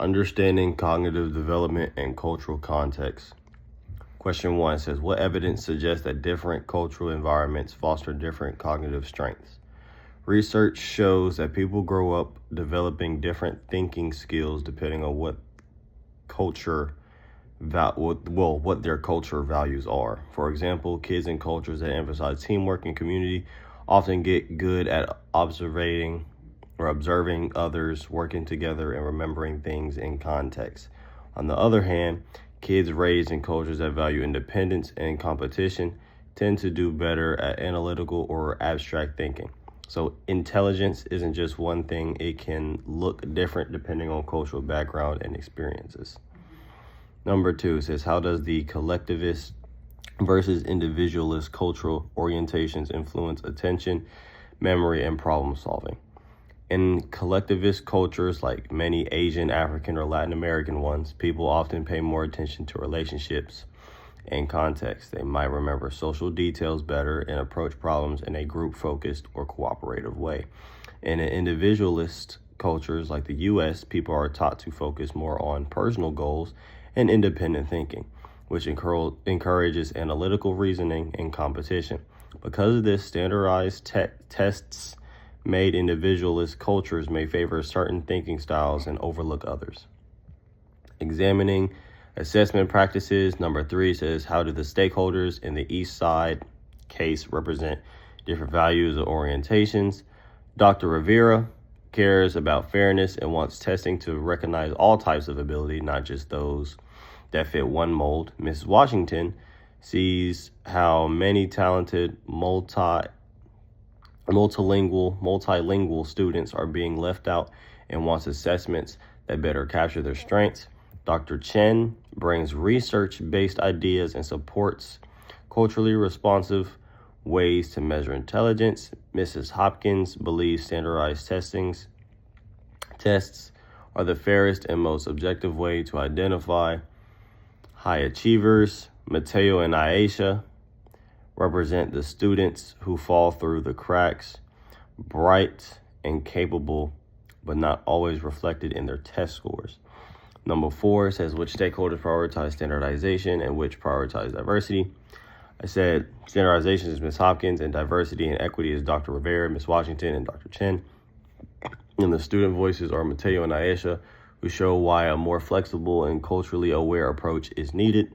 Understanding cognitive development and cultural context. Question 1 says, what evidence suggests that different cultural environments foster different cognitive strengths? Research shows that people grow up developing different thinking skills depending on what their culture values are. For example, kids in cultures that emphasize teamwork and community often get good at observing others, working together, and remembering things in context. On the other hand, kids raised in cultures that value independence and competition tend to do better at analytical or abstract thinking. So intelligence isn't just one thing. It can look different depending on cultural background and experiences. Number 2 says, how does the collectivist versus individualist cultural orientations influence attention, memory, and problem solving? In collectivist cultures like many Asian, African, or Latin American ones, people often pay more attention to relationships and context. They might remember social details better and approach problems in a group-focused or cooperative way. In individualist cultures like the U.S., people are taught to focus more on personal goals and independent thinking, which encourages analytical reasoning and competition. Because of this, standardized tests made individualist cultures may favor certain thinking styles and overlook others. Examining assessment practices. Number 3 says, how do the stakeholders in the East Side case represent different values or orientations? Dr. Rivera cares about fairness and wants testing to recognize all types of ability, not just those that fit one mold. Mrs. Washington sees how many talented multilingual students are being left out and wants assessments that better capture their strengths. Dr. Chen brings research-based ideas and supports culturally responsive ways to measure intelligence. Mrs. Hopkins believes standardized tests are the fairest and most objective way to identify high achievers. Mateo and Aisha represent the students who fall through the cracks, bright and capable, but not always reflected in their test scores. Number 4 says, which stakeholders prioritize standardization and which prioritize diversity? I said standardization is Ms. Hopkins and diversity and equity is Dr. Rivera, Ms. Washington, and Dr. Chen. And the student voices are Mateo and Aisha, who show why a more flexible and culturally aware approach is needed.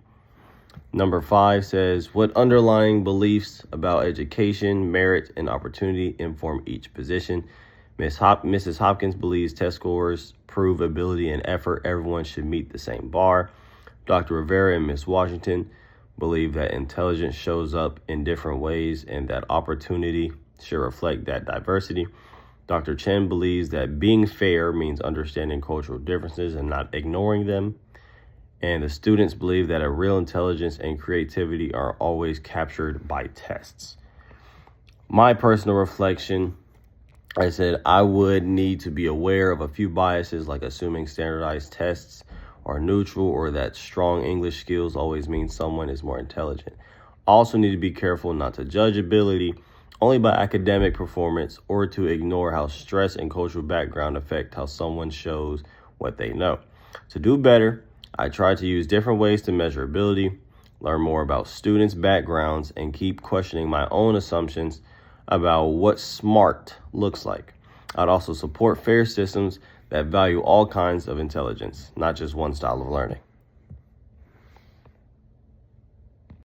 Number 5 says, what underlying beliefs about education, merit, and opportunity inform each position? Mrs. Hopkins believes test scores prove ability and effort. Everyone should meet the same bar. Dr. Rivera and Ms. Washington believe that intelligence shows up in different ways and that opportunity should reflect that diversity. Dr. Chen believes that being fair means understanding cultural differences and not ignoring them. And the students believe that a real intelligence and creativity are always captured by tests. My personal reflection, I said I would need to be aware of a few biases, like assuming standardized tests are neutral or that strong English skills always mean someone is more intelligent. Also need to be careful not to judge ability only by academic performance or to ignore how stress and cultural background affect how someone shows what they know. To do better, I try to use different ways to measure ability, learn more about students' backgrounds, and keep questioning my own assumptions about what smart looks like. I'd also support fair systems that value all kinds of intelligence, not just one style of learning.